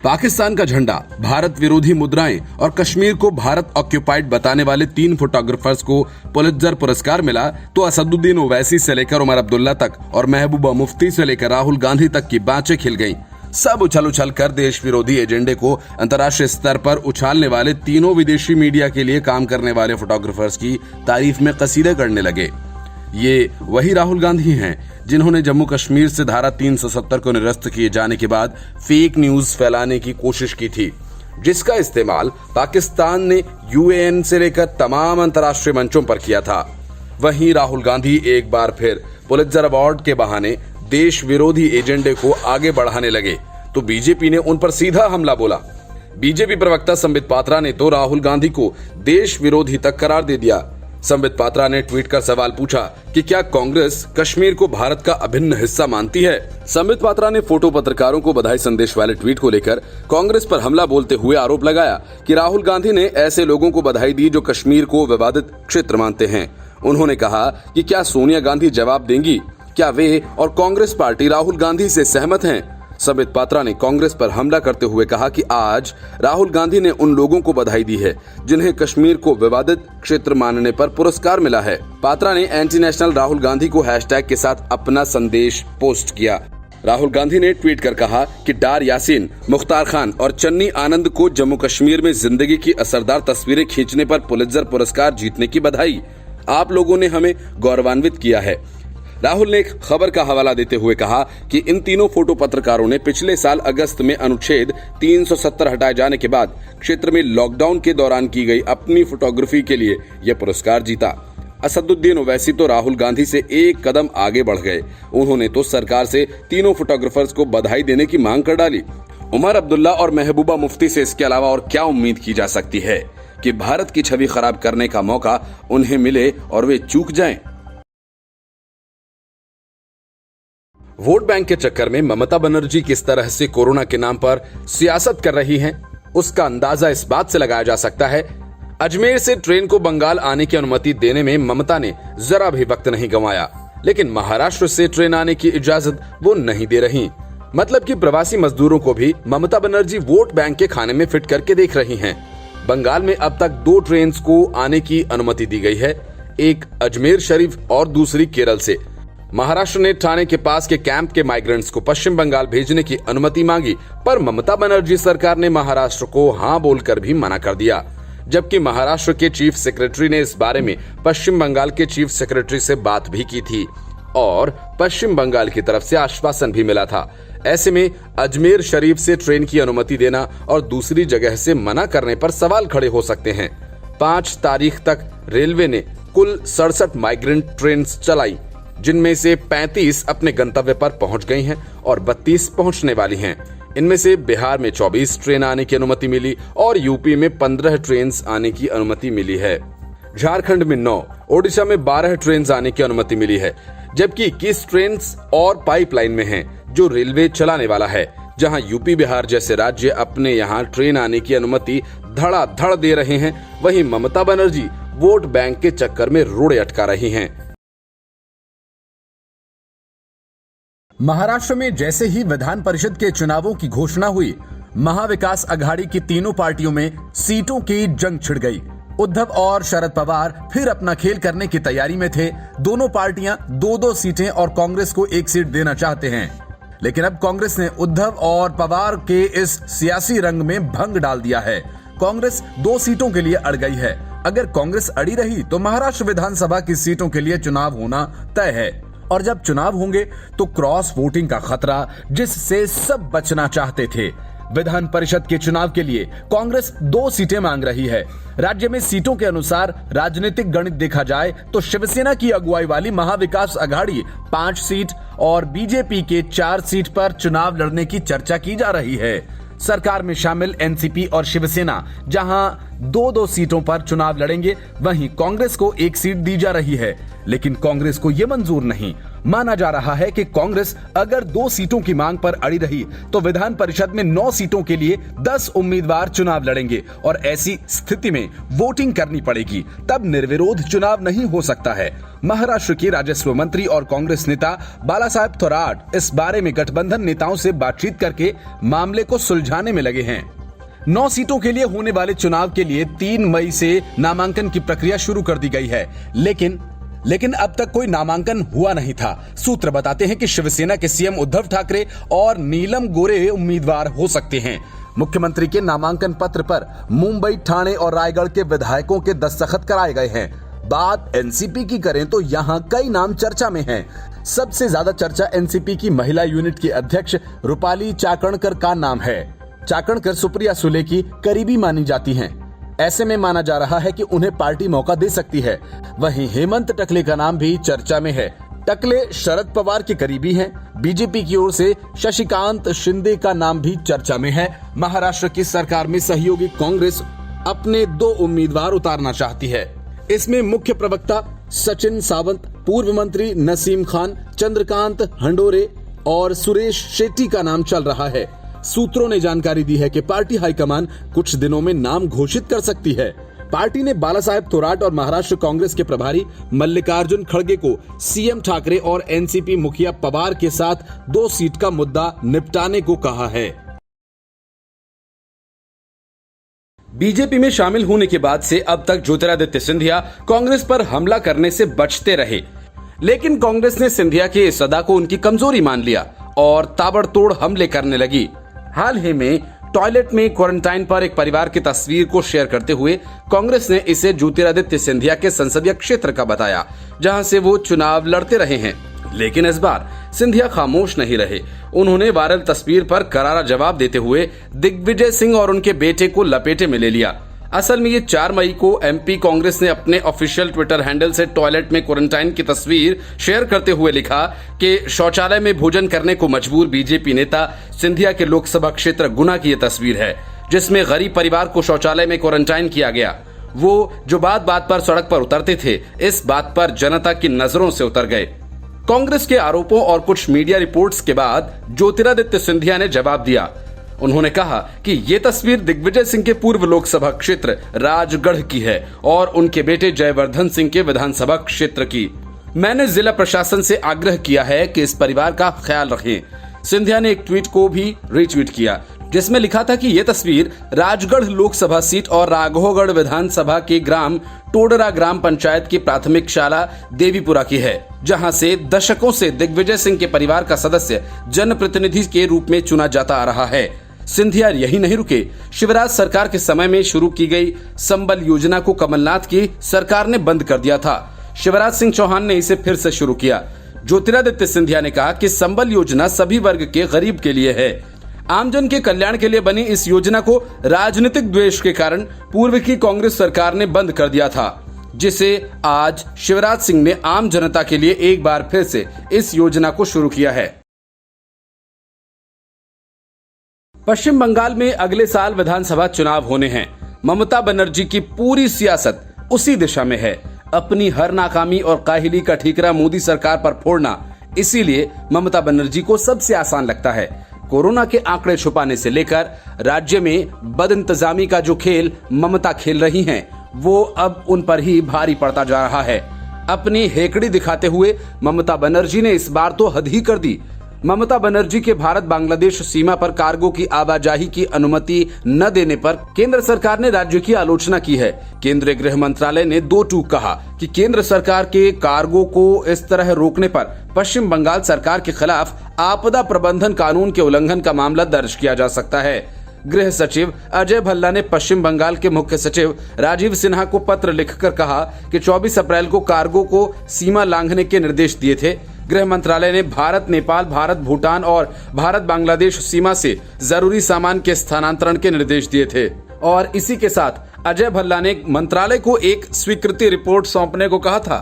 पाकिस्तान का झंडा, भारत विरोधी मुद्राएं और कश्मीर को भारत ऑक्यूपाइड बताने वाले 3 फोटोग्राफर्स को पुलित्जर पुरस्कार मिला, तो असदुद्दीन ओवैसी से लेकर उमर अब्दुल्ला तक और महबूबा मुफ्ती से लेकर राहुल गांधी तक की बाँचें खिल गईं। सब उछल उछल कर देश विरोधी एजेंडे को अंतर्राष्ट्रीय स्तर पर उछालने वाले तीनों विदेशी मीडिया के लिए काम करने वाले फोटोग्राफर्स की तारीफ में कसीदे करने लगे। ये वही राहुल गांधी हैं जिन्होंने जम्मू कश्मीर से धारा 370 को निरस्त किए जाने के बाद फेक न्यूज फैलाने की कोशिश की थी, जिसका इस्तेमाल पाकिस्तान ने यूएन से लेकर तमाम अंतर्राष्ट्रीय मंचों पर किया था। वहीं राहुल गांधी एक बार फिर पुलित्जर अवार्ड के बहाने देश विरोधी एजेंडे को आगे बढ़ाने लगे, तो बीजेपी ने उन पर सीधा हमला बोला। बीजेपी प्रवक्ता संबित पात्रा ने तो राहुल गांधी को देश विरोधी तक करार दे दिया। संबित पात्रा ने ट्वीट कर सवाल पूछा कि क्या कांग्रेस कश्मीर को भारत का अभिन्न हिस्सा मानती है। संबित पात्रा ने फोटो पत्रकारों को बधाई संदेश वाले ट्वीट को लेकर कांग्रेस पर हमला बोलते हुए आरोप लगाया कि राहुल गांधी ने ऐसे लोगों को बधाई दी जो कश्मीर को विवादित क्षेत्र मानते हैं। उन्होंने कहा कि क्या सोनिया गांधी जवाब देंगी, क्या वे और कांग्रेस पार्टी राहुल गांधी से सहमत हैं। संबित पात्रा ने कांग्रेस पर हमला करते हुए कहा कि आज राहुल गांधी ने उन लोगों को बधाई दी है जिन्हें कश्मीर को विवादित क्षेत्र मानने पर पुरस्कार मिला है। पात्रा ने एंटी नेशनल राहुल गांधी को हैशटैग के साथ अपना संदेश पोस्ट किया। राहुल गांधी ने ट्वीट कर कहा कि डार यासीन, मुख्तार खान और चन्नी आनंद को जम्मू कश्मीर में जिंदगी की असरदार तस्वीरें खींचने पर पुलित्जर पुरस्कार जीतने की बधाई। आप लोगों ने हमें गौरवान्वित किया है। राहुल ने एक खबर का हवाला देते हुए कहा कि इन तीनों फोटो पत्रकारों ने पिछले साल अगस्त में अनुच्छेद 370 हटाए जाने के बाद क्षेत्र में लॉकडाउन के दौरान की गई अपनी फोटोग्राफी के लिए यह पुरस्कार जीता। असदुद्दीन ओवैसी तो राहुल गांधी से एक कदम आगे बढ़ गए। उन्होंने तो सरकार से तीनों फोटोग्राफर्स को बधाई देने की मांग कर डाली। उमर अब्दुल्ला और महबूबा मुफ्ती से इसके अलावा और क्या उम्मीद की जा सकती है कि भारत की छवि खराब करने का मौका उन्हें मिले और वे चूक जाएं। वोट बैंक के चक्कर में ममता बनर्जी किस तरह से कोरोना के नाम पर सियासत कर रही हैं, उसका अंदाजा इस बात से लगाया जा सकता है। अजमेर से ट्रेन को बंगाल आने की अनुमति देने में ममता ने जरा भी वक्त नहीं गंवाया, लेकिन महाराष्ट्र से ट्रेन आने की इजाजत वो नहीं दे रही। मतलब कि प्रवासी मजदूरों को भी ममता बनर्जी वोट बैंक के खाने में फिट करके देख रही हैं। बंगाल में अब तक 2 ट्रेन को आने की अनुमति दी गई है, एक अजमेर शरीफ और दूसरी केरल से। महाराष्ट्र ने ठाणे के पास के कैंप के माइग्रेंट्स को पश्चिम बंगाल भेजने की अनुमति मांगी, पर ममता बनर्जी सरकार ने महाराष्ट्र को हां बोलकर भी मना कर दिया, जबकि महाराष्ट्र के चीफ सेक्रेटरी ने इस बारे में पश्चिम बंगाल के चीफ सेक्रेटरी से बात भी की थी और पश्चिम बंगाल की तरफ से आश्वासन भी मिला था। ऐसे में अजमेर शरीफ से ट्रेन की अनुमति देना और दूसरी जगह से मना करने पर सवाल खड़े हो सकते हैं। 5 तारीख तक रेलवे ने कुल 67 माइग्रेंट ट्रेन चलाई, जिनमें से 35 अपने गंतव्य पर पहुंच गई हैं और 32 पहुंचने वाली हैं। इनमें से बिहार में 24 ट्रेन आने की अनुमति मिली और यूपी में 15 ट्रेन आने की अनुमति मिली है। झारखंड में 9, ओडिशा में 12 ट्रेन आने की अनुमति मिली है, जबकि 21 ट्रेन और पाइपलाइन में हैं, जो रेलवे चलाने वाला है। जहां यूपी बिहार जैसे राज्य अपने यहां ट्रेन आने की अनुमति धड़ाधड़ दे रहे हैं, वहीं ममता बनर्जी वोट बैंक के चक्कर में रोड़े अटका रही हैं। महाराष्ट्र में जैसे ही विधान परिषद के चुनावों की घोषणा हुई, महाविकास अघाड़ी की तीनों पार्टियों में सीटों की जंग छिड़ गई। उद्धव और शरद पवार फिर अपना खेल करने की तैयारी में थे। दोनों पार्टियां 2-2 सीटें और कांग्रेस को 1 सीट देना चाहते हैं, लेकिन अब कांग्रेस ने उद्धव और पवार के इस सियासी रंग में भंग डाल दिया है। कांग्रेस 2 सीटों के लिए अड़ गई है। अगर कांग्रेस अड़ी रही तो महाराष्ट्र विधानसभा की सीटों के लिए चुनाव होना तय है, और जब चुनाव होंगे तो क्रॉस वोटिंग का खतरा, जिससे सब बचना चाहते थे। विधान परिषद के चुनाव के लिए कांग्रेस 2 सीटें मांग रही है। राज्य में सीटों के अनुसार राजनीतिक गणित देखा जाए तो शिवसेना की अगुवाई वाली महाविकास अघाड़ी 5 सीट और बीजेपी के 4 सीट पर चुनाव लड़ने की चर्चा की जा रही है। सरकार में शामिल एनसीपी और शिवसेना जहां 2-2 सीटों पर चुनाव लड़ेंगे। वहीं कांग्रेस को 1 सीट दी जा रही है, लेकिन कांग्रेस को यह मंजूर नहीं। माना जा रहा है कि कांग्रेस अगर 2 सीटों की मांग पर अड़ी रही तो विधान परिषद में 9 सीटों के लिए 10 उम्मीदवार चुनाव लड़ेंगे और ऐसी स्थिति में वोटिंग करनी पड़ेगी, तब निर्विरोध चुनाव नहीं हो सकता है। महाराष्ट्र के राजस्व मंत्री और कांग्रेस नेता बालासाहेब थोराट इस बारे में गठबंधन नेताओं से बातचीत करके मामले को सुलझाने में लगे हैं। 9 सीटों के लिए होने वाले चुनाव के लिए 3 मई से नामांकन की प्रक्रिया शुरू कर दी गई है, लेकिन अब तक कोई नामांकन हुआ नहीं था। सूत्र बताते हैं कि शिवसेना के सीएम उद्धव ठाकरे और नीलम गोरे उम्मीदवार हो सकते हैं। मुख्यमंत्री के नामांकन पत्र पर मुंबई, ठाणे और रायगढ़ के विधायकों के दस्तखत कराए गए हैं। बात एनसीपी की करें तो यहाँ कई नाम चर्चा में हैं। सबसे ज्यादा चर्चा एनसीपी की महिला यूनिट की अध्यक्ष रूपाली चाकणकर का नाम है। चाकणकर सुप्रिया सुले की करीबी मानी जाती हैं। ऐसे में माना जा रहा है कि उन्हें पार्टी मौका दे सकती है। वहीं हेमंत टकले का नाम भी चर्चा में है। टकले शरद पवार के करीबी हैं। बीजेपी की ओर से शशिकांत शिंदे का नाम भी चर्चा में है। महाराष्ट्र की सरकार में सहयोगी कांग्रेस अपने 2 उम्मीदवार उतारना चाहती है। इसमें मुख्य प्रवक्ता सचिन सावंत, पूर्व मंत्री नसीम खान, चंद्रकांत हंडोरे और सुरेश शेट्टी का नाम चल रहा है। सूत्रों ने जानकारी दी है कि पार्टी हाईकमान कुछ दिनों में नाम घोषित कर सकती है। पार्टी ने बालासाहेब थोराट और महाराष्ट्र कांग्रेस के प्रभारी मल्लिकार्जुन खड़गे को सीएम ठाकरे और एनसीपी मुखिया पवार के साथ 2 सीट का मुद्दा निपटाने को कहा है। बीजेपी में शामिल होने के बाद से अब तक ज्योतिरादित्य सिंधिया कांग्रेस पर हमला करने से बचते रहे, लेकिन कांग्रेस ने सिंधिया के इस अदा को उनकी कमजोरी मान लिया और ताबड़तोड़ हमले करने लगी। हाल ही में टॉयलेट में क्वारंटाइन पर एक परिवार की तस्वीर को शेयर करते हुए कांग्रेस ने इसे ज्योतिरादित्य सिंधिया के संसदीय क्षेत्र का बताया, जहां से वो चुनाव लड़ते रहे हैं। लेकिन इस बार सिंधिया खामोश नहीं रहे। उन्होंने वायरल तस्वीर पर करारा जवाब देते हुए दिग्विजय सिंह और उनके बेटे को लपेटे में ले लिया। असल में ये 4 मई को एमपी कांग्रेस ने अपने ऑफिशियल ट्विटर हैंडल से टॉयलेट में क्वारंटाइन की तस्वीर शेयर करते हुए लिखा कि शौचालय में भोजन करने को मजबूर बीजेपी नेता सिंधिया के लोकसभा क्षेत्र गुना की ये तस्वीर है, जिसमें गरीब परिवार को शौचालय में क्वारंटाइन किया गया। वो जो बात बात पर सड़क पर उतरते थे, इस बात पर जनता की नजरों से उतर गए। कांग्रेस के आरोपों और कुछ मीडिया रिपोर्ट्स के बाद ज्योतिरादित्य सिंधिया ने जवाब दिया। उन्होंने कहा कि ये तस्वीर दिग्विजय सिंह के पूर्व लोकसभा क्षेत्र राजगढ़ की है और उनके बेटे जयवर्धन सिंह के विधानसभा क्षेत्र की। मैंने जिला प्रशासन से आग्रह किया है कि इस परिवार का ख्याल रखें। सिंधिया ने एक ट्वीट को भी रीट्वीट किया, जिसमें लिखा था कि ये तस्वीर राजगढ़ लोकसभा सीट और राघोगढ़ विधानसभा के ग्राम टोडरा ग्राम पंचायत की प्राथमिक शाला देवीपुरा की है, जहां से दशकों से दिग्विजय सिंह के परिवार का सदस्य जनप्रतिनिधि के रूप में चुना जाता आ रहा है। सिंधिया यही नहीं रुके। शिवराज सरकार के समय में शुरू की गई संबल योजना को कमलनाथ की सरकार ने बंद कर दिया था। शिवराज सिंह चौहान ने इसे फिर से शुरू किया। ज्योतिरादित्य सिंधिया ने कहा कि संबल योजना सभी वर्ग के गरीब के लिए है। आमजन के कल्याण के लिए बनी इस योजना को राजनीतिक द्वेष के कारण पूर्व की कांग्रेस सरकार ने बंद कर दिया था, जिसे आज शिवराज सिंह ने आम जनता के लिए एक बार फिर से इस योजना को शुरू किया है। पश्चिम बंगाल में अगले साल विधानसभा चुनाव होने हैं। ममता बनर्जी की पूरी सियासत उसी दिशा में है। अपनी हर नाकामी और काहिली का ठीकरा मोदी सरकार पर फोड़ना, इसीलिए ममता बनर्जी को सबसे आसान लगता है। कोरोना के आंकड़े छुपाने से लेकर राज्य में बदइंतजामी का जो खेल ममता खेल रही हैं, वो अब उन पर ही भारी पड़ता जा रहा है। अपनी हेकड़ी दिखाते हुए ममता बनर्जी ने इस बार तो हद ही कर दी। ममता बनर्जी के भारत बांग्लादेश सीमा पर कार्गो की आवाजाही की अनुमति न देने पर केंद्र सरकार ने राज्य की आलोचना की है। केंद्रीय गृह मंत्रालय ने 2 टूक कहा कि केंद्र सरकार के कार्गो को इस तरह रोकने पर पश्चिम बंगाल सरकार के खिलाफ आपदा प्रबंधन कानून के उल्लंघन का मामला दर्ज किया जा सकता है। गृह सचिव अजय भल्ला ने पश्चिम बंगाल के मुख्य सचिव राजीव सिन्हा को पत्र लिखकर कहा कि 24 अप्रैल को कार्गो को सीमा लांघने के निर्देश दिए थे। गृह मंत्रालय ने भारत नेपाल, भारत भूटान और भारत बांग्लादेश सीमा से जरूरी सामान के स्थानांतरण के निर्देश दिए थे। और इसी के साथ अजय भल्ला ने मंत्रालय को एक स्वीकृति रिपोर्ट सौंपने को कहा था।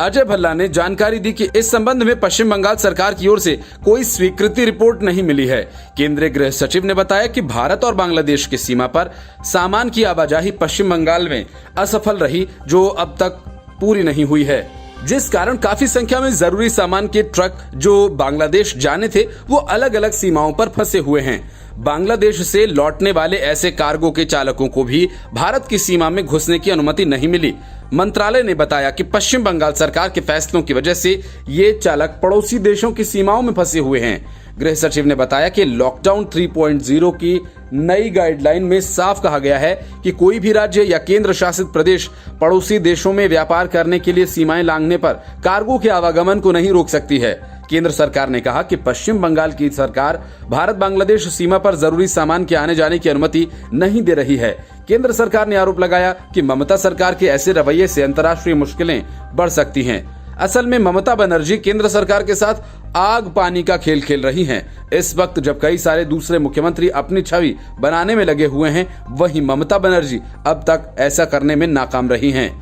अजय भल्ला ने जानकारी दी कि इस संबंध में पश्चिम बंगाल सरकार की ओर से कोई स्वीकृति रिपोर्ट नहीं मिली है। केंद्रीय गृह सचिव ने बताया कि भारत और बांग्लादेश की सीमा पर सामान की आवाजाही पश्चिम बंगाल में असफल रही, जो अब तक पूरी नहीं हुई है, जिस कारण काफी संख्या में जरूरी सामान के ट्रक जो बांग्लादेश जाने थे वो अलग अलग सीमाओं पर फंसे हुए हैं। बांग्लादेश से लौटने वाले ऐसे कार्गो के चालकों को भी भारत की सीमा में घुसने की अनुमति नहीं मिली। मंत्रालय ने बताया कि पश्चिम बंगाल सरकार के फैसलों की वजह से ये चालक पड़ोसी देशों की सीमाओं में फंसे हुए हैं। गृह सचिव ने बताया कि लॉकडाउन 3.0 की नई गाइडलाइन में साफ कहा गया है कि कोई भी राज्य या केंद्र शासित प्रदेश पड़ोसी देशों में व्यापार करने के लिए सीमाएं लांघने पर कार्गो के आवागमन को नहीं रोक सकती है। केंद्र सरकार ने कहा कि पश्चिम बंगाल की सरकार भारत बांग्लादेश सीमा पर जरूरी सामान के आने जाने की अनुमति नहीं दे रही है। केंद्र सरकार ने आरोप लगाया कि ममता सरकार के ऐसे रवैये से अंतर्राष्ट्रीय मुश्किलें बढ़ सकती हैं। असल में ममता बनर्जी केंद्र सरकार के साथ आग पानी का खेल खेल रही हैं। इस वक्त जब कई सारे दूसरे मुख्यमंत्री अपनी छवि बनाने में लगे हुए हैं, वहीं ममता बनर्जी अब तक ऐसा करने में नाकाम रही हैं।